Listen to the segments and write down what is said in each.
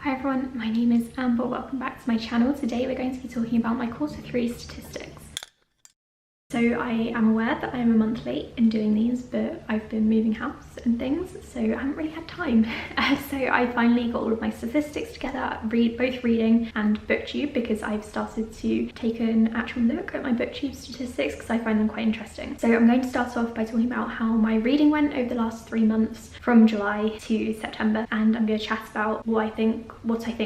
Hi everyone, my name is Amber. Welcome back to my channel. Today we're going to be talking about my quarter 3 statistics. So I am aware that I am a month late in doing these, but I've been moving house and things, so I haven't really had time. So I finally got all of my statistics together, both reading and booktube, because I've started to take an actual look at my booktube statistics because I find them quite interesting. So I'm going to start off by talking about how my reading went over the last 3 months from July to September, and I'm going to chat about what I think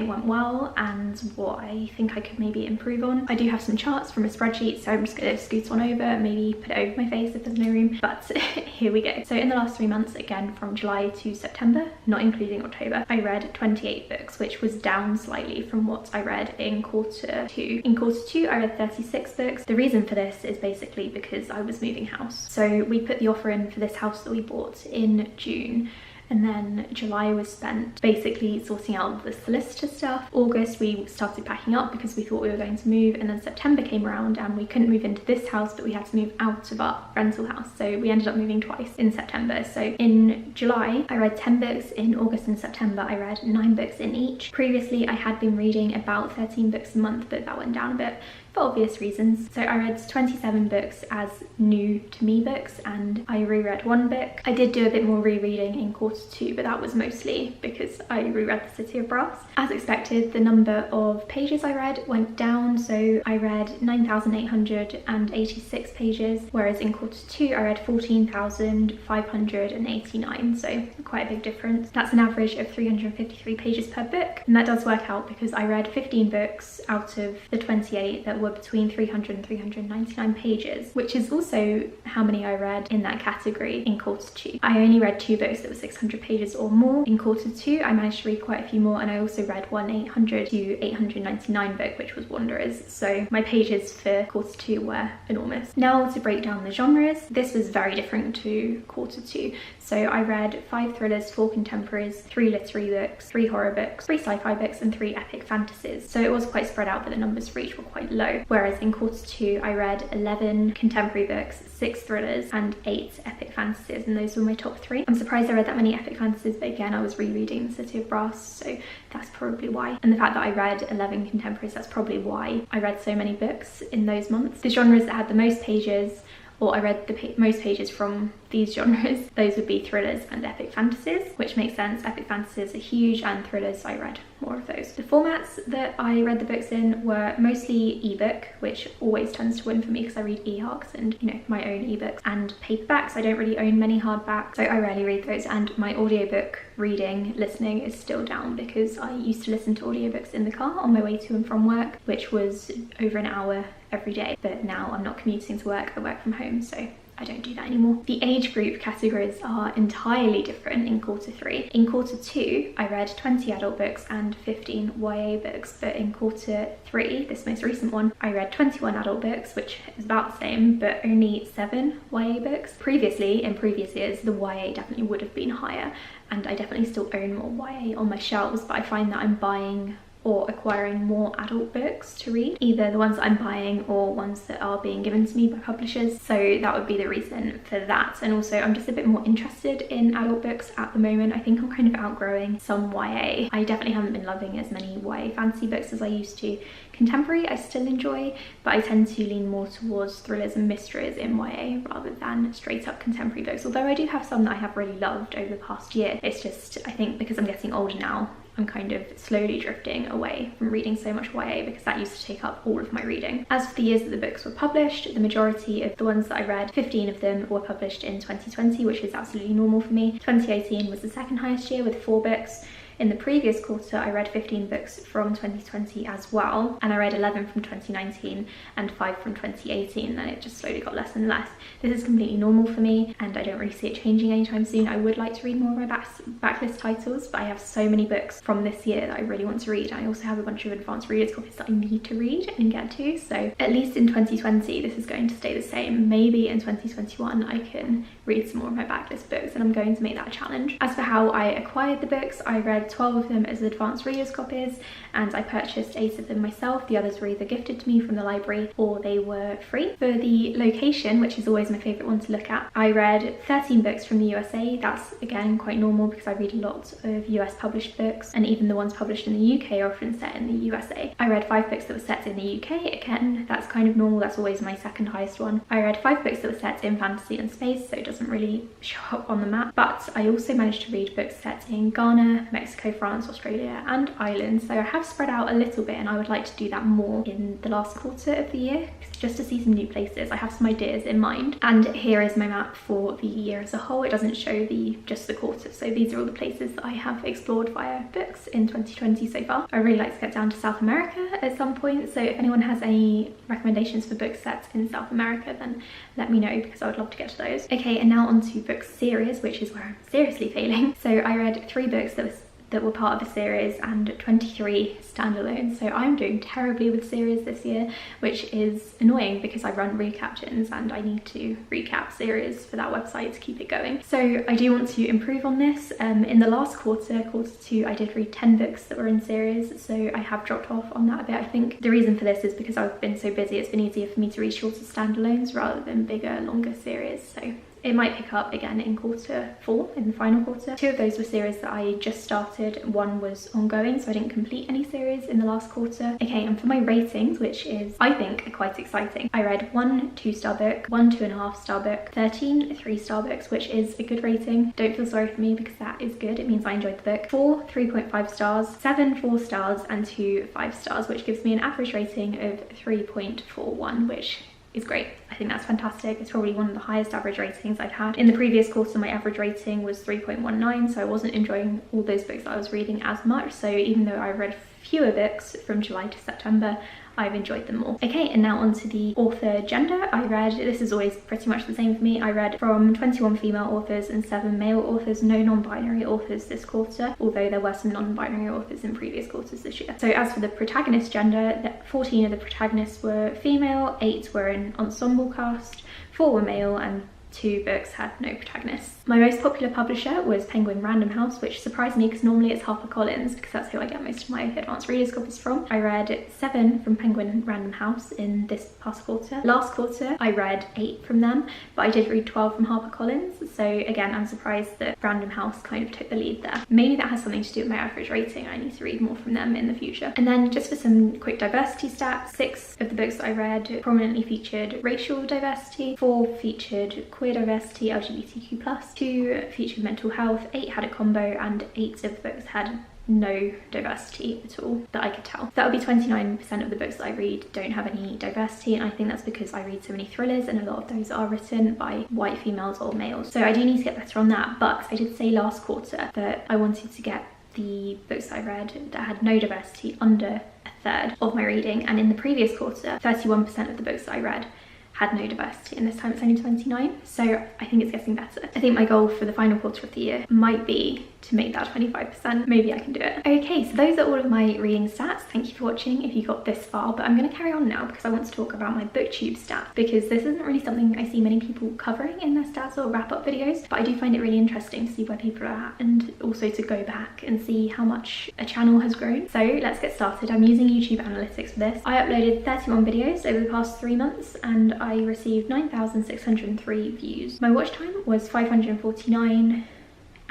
went well and what I think I could maybe improve on. I do have some charts from a spreadsheet, so I'm just going to scoot on over, maybe put it over my face if there's no room, but here we go. So in the last 3 months, again from July to September, not including October, I read 28 books, which was down slightly from what I read in quarter 2. In quarter 2 I read 36 books. The reason for this is basically because I was moving house. So we put the offer in for this house that we bought in June, and then July was spent basically sorting out the solicitor stuff. August we started packing up because we thought we were going to move, and then September came around and we couldn't move into this house, but we had to move out of our rental house, so we ended up moving twice in September. So in July I read 10 books, in August and September I read 9 books in each. Previously I had been reading about 13 books a month, but that went down a bit for obvious reasons. So I read 27 books as new to me books, and I reread 1 book. I did do a bit more rereading in quarter 2, but that was mostly because I reread The City of Brass. As expected, the number of pages I read went down, so I read 9,886 pages, whereas in quarter 2 I read 14,589, so quite a big difference. That's an average of 353 pages per book, and that does work out because I read 15 books out of the 28 that were between 300 and 399 pages, which is also how many I read in that category in quarter 2. I only read 2 books that were 600 pages or more. In quarter 2 I managed to read quite a few more, and I also read one 800 to 899 book, which was Wanderers, so my pages for quarter 2 were enormous. Now to break down the genres, this was very different to quarter 2. So I read 5 thrillers, 4 contemporaries, 3 literary books, 3 horror books, 3 sci-fi books and 3 epic fantasies. So it was quite spread out, but the numbers for each were quite low. Whereas in quarter 2 I read 11 contemporary books, 6 thrillers and 8 epic fantasies, and those were my top 3. I'm surprised I read that many epic fantasies, but again I was rereading The City of Brass, so that's probably why. And the fact that I read 11 contemporaries, that's probably why I read so many books in those months. The genres that had the most pages, or I read the most pages from these genres, those would be thrillers and epic fantasies, which makes sense. Epic fantasies are huge, and thrillers, I read more of those. The formats that I read the books in were mostly ebook, which always tends to win for me because I read e-arcs and, you know, my own ebooks, and paperbacks. I don't really own many hardbacks, so I rarely read those, and my audiobook listening is still down because I used to listen to audiobooks in the car on my way to and from work, which was over an hour every day, but now I'm not commuting to work, I work from home, so I don't do that anymore. The age group categories are entirely different in quarter 3. In quarter 2 I read 20 adult books and 15 YA books, but in quarter 3, this most recent one, I read 21 adult books, which is about the same, but only 7 YA books. Previously, in previous years, the YA definitely would have been higher, and I definitely still own more YA on my shelves, but I find that I'm buying or acquiring more adult books to read, either the ones that I'm buying or ones that are being given to me by publishers, so that would be the reason for that. And also I'm just a bit more interested in adult books at the moment. I think I'm kind of outgrowing some YA. I definitely haven't been loving as many YA fantasy books as I used to. Contemporary I still enjoy, but I tend to lean more towards thrillers and mysteries in YA rather than straight up contemporary books, although I do have some that I have really loved over the past year. It's just, I think because I'm getting older now, I'm kind of slowly drifting away from reading so much YA because that used to take up all of my reading. As for the years that the books were published, the majority of the ones that I read, 15 of them were published in 2020, which is absolutely normal for me. 2018 was the second highest year with 4 books. In the previous quarter, I read 15 books from 2020 as well, and I read 11 from 2019 and 5 from 2018, and it just slowly got less and less. This is completely normal for me, and I don't really see it changing anytime soon. I would like to read more of my backlist titles, but I have so many books from this year that I really want to read. I also have a bunch of advanced readers copies that I need to read and get to, so at least in 2020 this is going to stay the same. Maybe in 2021 I can read some more of my backlist books, and I'm going to make that a challenge. As for how I acquired the books, I read read 12 of them as advanced readers copies, and I purchased 8 of them myself. The others were either gifted to me from the library or they were free. For the location, which is always my favourite one to look at, I read 13 books from the USA. That's again quite normal because I read a lot of US published books, and even the ones published in the UK are often set in the USA. I read 5 books that were set in the UK. Again, that's kind of normal. That's always my second highest one. I read 5 books that were set in fantasy and space, so it doesn't really show up on the map. But I also managed to read books set in Ghana, Mexico, France, Australia and Ireland. So I have spread out a little bit, and I would like to do that more in the last quarter of the year, just to see some new places. I have some ideas in mind. And here is my map for the year as a whole. It doesn't show just the quarter. So these are all the places that I have explored via books in 2020 so far. I really like to get down to South America at some point. So if anyone has any recommendations for books set in South America, then let me know, because I would love to get to those. Okay, and now on to book series, which is where I'm seriously failing. So I read 3 books that were part of a series and 23 standalone. So I'm doing terribly with series this year, which is annoying because I run recaptions and I need to recap series for that website to keep it going. So I do want to improve on this. In the last quarter 2, I did read 10 books that were in series, so I have dropped off on that a bit. I think the reason for this is because I've been so busy, it's been easier for me to read shorter standalones rather than bigger, longer series. So it might pick up again in quarter 4, in the final quarter. 2 of those were series that I just started. 1 was ongoing, so I didn't complete any series in the last quarter. Okay, and for my ratings, which is, I think, quite exciting, I read 1 2-star book, 1 2.5-star book, 13 3-star books, which is a good rating. Don't feel sorry for me because that is good. It means I enjoyed the book. 4 3.5 stars, 7 4 stars, and 2 5 stars, which gives me an average rating of 3.41, which is great. I think that's fantastic. It's probably one of the highest average ratings I've had. In the previous quarter, my average rating was 3.19, so I wasn't enjoying all those books that I was reading as much. So even though I read fewer books from July to September, I've enjoyed them more. Okay, and now onto the author gender. I read, this is always pretty much the same for me, I read from 21 female authors and 7 male authors, no non-binary authors this quarter, although there were some non-binary authors in previous quarters this year. So as for the protagonist gender, 14 of the protagonists were female, 8 were an ensemble cast, 4 were male, and 2 books had no protagonists. My most popular publisher was Penguin Random House, which surprised me because normally it's HarperCollins, because that's who I get most of my advanced readers copies from. I read 7 from Penguin Random House in this past quarter. Last quarter I read 8 from them, but I did read 12 from HarperCollins, so again I'm surprised that Random House kind of took the lead there. Maybe that has something to do with my average rating. I need to read more from them in the future. And then just for some quick diversity stats, 6 of the books that I read prominently featured racial diversity, 4 featured queer diversity, LGBTQ+, 2 featured mental health, 8 had a combo, and 8 of the books had no diversity at all that I could tell. That would be 29% of the books that I read don't have any diversity, and I think that's because I read so many thrillers and a lot of those are written by white females or males. So I do need to get better on that, but I did say last quarter that I wanted to get the books that I read that had no diversity under a third of my reading, and in the previous quarter 31% of the books that I read had no diversity, and this time it's only 29, so I think it's getting better. I think my goal for the final quarter of the year might be to make that 25%. Maybe I can do it. Okay, so those are all of my reading stats. Thank you for watching if you got this far, but I'm going to carry on now because I want to talk about my booktube stats, because this isn't really something I see many people covering in their stats or wrap-up videos, but I do find it really interesting to see where people are at, and also to go back and see how much a channel has grown. So let's get started. I'm using YouTube Analytics for this. I uploaded 31 videos over the past 3 months and I received 9,603 views. My watch time was 549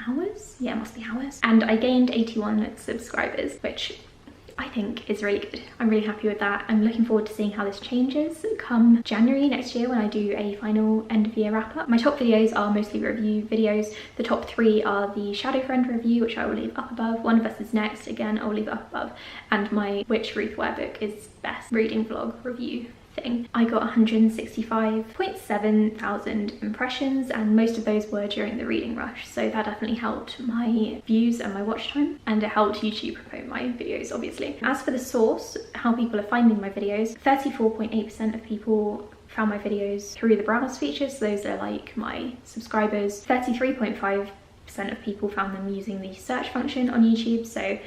hours? Yeah, it must be hours. And I gained 81 subscribers, which I think is really good. I'm really happy with that. I'm looking forward to seeing how this changes come January next year when I do a final end of year wrap up. My top videos are mostly review videos. The top 3 are the Shadow Friend review, which I will leave up above, One of Us is Next, again I'll leave up above, and my Which Ruth Ware book is best reading vlog review thing. I got 165.7 thousand impressions, and most of those were during the reading rush, so that definitely helped my views and my watch time, and it helped YouTube promote my videos, obviously. As for the source, how people are finding my videos, 34.8% of people found my videos through the browse features. So those are like my subscribers. 33.5% of people found them using the search function on YouTube, so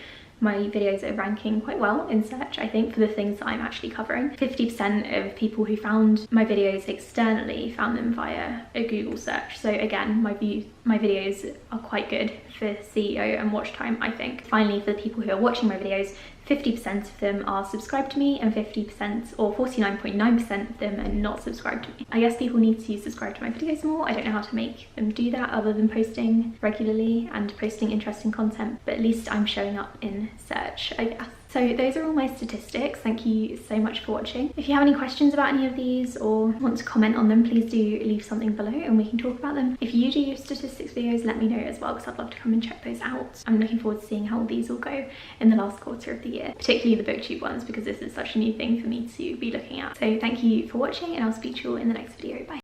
my videos are ranking quite well in search, I think, for the things that I'm actually covering. 50% of people who found my videos externally found them via a Google search. So again, my videos are quite good for SEO and watch time, I think. Finally, for the people who are watching my videos, 50% of them are subscribed to me and 50% or 49.9% of them are not subscribed to me. I guess people need to subscribe to my videos more. I don't know how to make them do that other than posting regularly and posting interesting content, but at least I'm showing up in search, I guess. So those are all my statistics. Thank you so much for watching. If you have any questions about any of these or want to comment on them, please do leave something below and we can talk about them. If you do statistics videos, let me know as well, because I'd love to come and check those out. I'm looking forward to seeing how these all go in the last quarter of the year, particularly the booktube ones, because this is such a new thing for me to be looking at. So thank you for watching and I'll speak to you all in the next video. Bye.